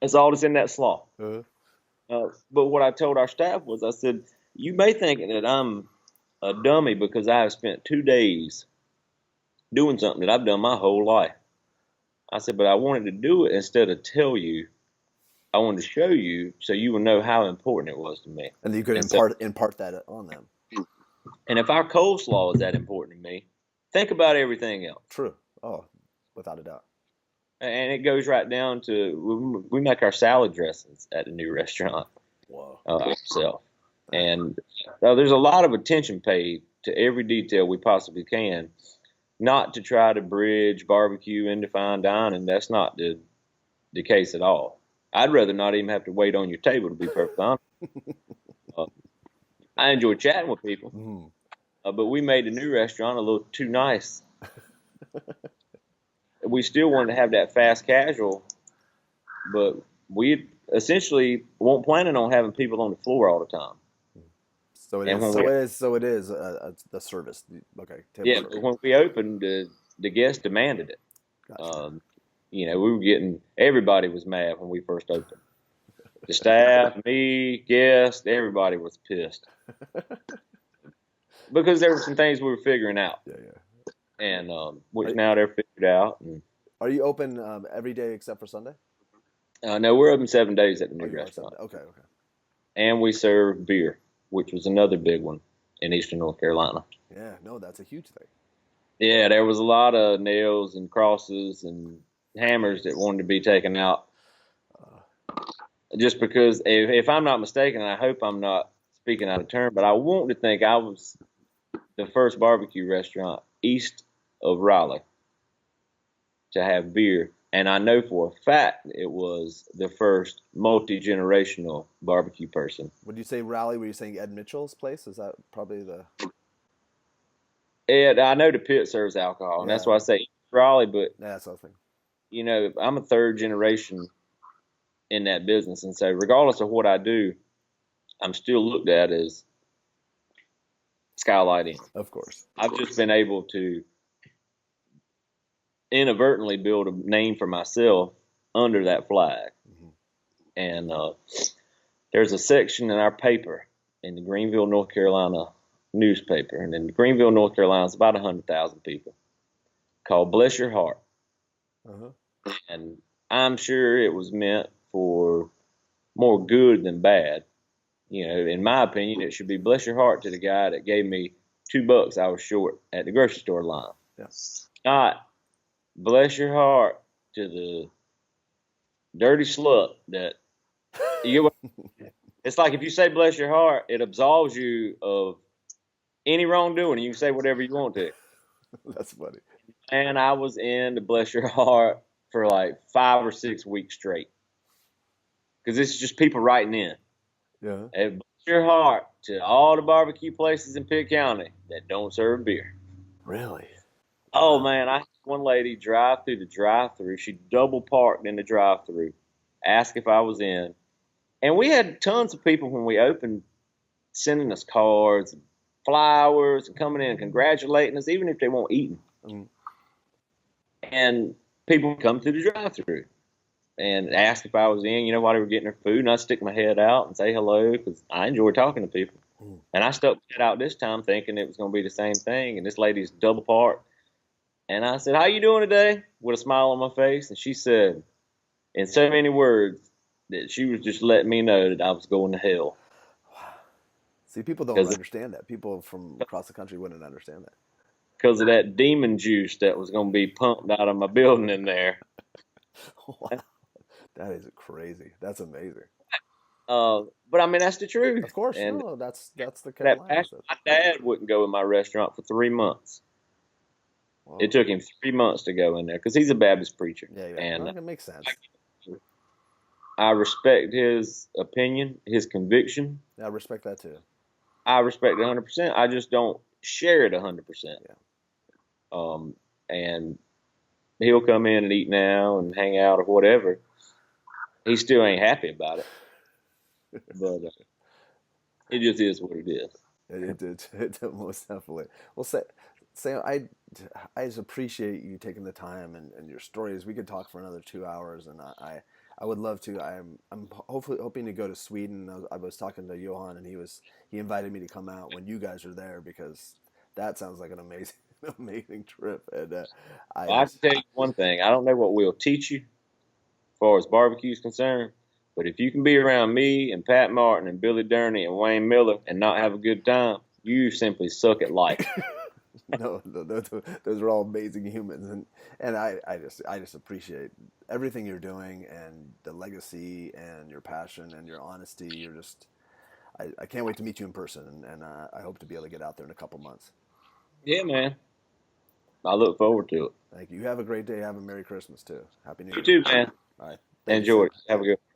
That's all that's in that slaw. Uh, But what I told our staff was, I said, you may think that I'm a dummy because I have spent 2 days doing something that I've done my whole life. I said, but I wanted to do it instead of tell you. I wanted to show you so you would know how important it was to me. and you could And so, impart that on them. and if our coleslaw is that important to me, think about everything else. True. Oh, without a doubt. And it goes right down to we make our salad dressings at the new restaurant Whoa. ourselves. And there's a lot of attention paid to every detail we possibly can, not to try to bridge barbecue into fine dining. That's not the case at all. I'd rather not even have to wait on your table, to be perfectly honest. Uh, I enjoy chatting with people, Mm. but we made a new restaurant a little too nice. We still wanted to have that fast casual, but we essentially weren't planning on having people on the floor all the time. So it And is. when So we, it is. So it is the service. Okay, table yeah, service. but when we opened, the guests demanded it. Gotcha. Um, we were getting everybody was mad when we first opened. The staff, me, guests, everybody was pissed because there were some things we were figuring out, Yeah, yeah. and which Are, now they're figured out. And are you open every day except for Sunday? no, we're open 7 days at the Oh, new you are 7 days. restaurant, Okay, okay. and we serve beer, which was another big one in Eastern North Carolina. Yeah, no, that's a huge thing. Yeah, there was a lot of nails and crosses and hammers that wanted to be taken out. Uh, Just because, if I'm not mistaken, and I hope I'm not speaking out of turn, but I want to think I was the first barbecue restaurant east of Raleigh to have beer. And I know for a fact it was the first multi-generational barbecue person. would you say Raleigh? Were you saying Ed Mitchell's place? Is that probably the? And I know the pit serves alcohol, and that's why I Yeah, say Raleigh, but yeah, that's something. I'm a third generation in that business. And so regardless of what I do, I'm still looked at as Skylight Inn. Of course. I've just been able to inadvertently build a name for myself under that flag. Hmm. And there's a section in our paper in the Greenville, North Carolina newspaper, and in Greenville, North Carolina, it's about 100,000 people, called Bless Your Heart. Uh-huh. And I'm sure it was meant for more good than bad. In my opinion, it should be bless your heart to the guy that gave me $2 I was short at the grocery store line. Yeah. Not bless your heart to the dirty slut that you get what, it's like if you say bless your heart, it absolves you of any wrongdoing and you can say whatever you want to. That's funny. And I was in the bless your heart for like 5 or 6 weeks straight. Because it's just people writing in. Yeah. Hey, bless your heart to all the barbecue places in Pitt County that don't serve beer. Really? Oh Wow. man, I had one lady drive through the drive-through. She double parked in the drive-through, asked if I was in, and we had tons of people when we opened sending us cards, and flowers, and coming in and congratulating us, even if they weren't eating. Mm. And people would come through the drive-through and ask if I was in, while they were getting their food, and I'd stick my head out and say hello because I enjoy talking to people. Mm. And I stuck my head out this time thinking it was going to be the same thing, and this lady's double parked. And I said, "How you doing today?" with a smile on my face. And she said, in so many words, that she was just letting me know that I was going to hell. See, people don't Because understand that. People from across the country wouldn't understand that. of that demon juice that was going to be pumped out of my building in there. Wow, that is crazy. That's amazing. But I mean, that's the truth. Of course, And no, that's the that Carolinas. passion, my dad wouldn't go in my restaurant for 3 months. It Wow. took him 3 months to go in there because he's a Baptist preacher. Yeah, yeah. No, And it makes sense. I respect his opinion, his conviction. Yeah, I respect that too. I respect it 100%. I just don't share it 100%. Yeah. And he'll come in and eat now and hang out or whatever. He still ain't happy about it, but it just is what it is. It most definitely. Well, Sam, I just appreciate you taking the time and your stories. We could talk for another 2 hours, and I would love to. I'm hopefully hoping to go to Sweden. I was talking to Johan, and he invited me to come out when you guys are there because that sounds like an amazing amazing trip. And I Well, I just can tell you one thing. I don't know what we'll teach you as far as barbecue is concerned, but if you can be around me and Pat Martin and Billy Durney and Wayne Miller and not have a good time, you simply suck at life. no, those are all amazing humans, and I just appreciate everything you're doing and the legacy and your passion and your honesty. You're just I can't wait to meet you in person, and I hope to be able to get out there in a couple months. Yeah, man. I look forward to it. Thank you. You have a great day. Have a Merry Christmas too. Happy New You Year. too, man. All right. Thank you, Enjoy Sam. it. Have a good one.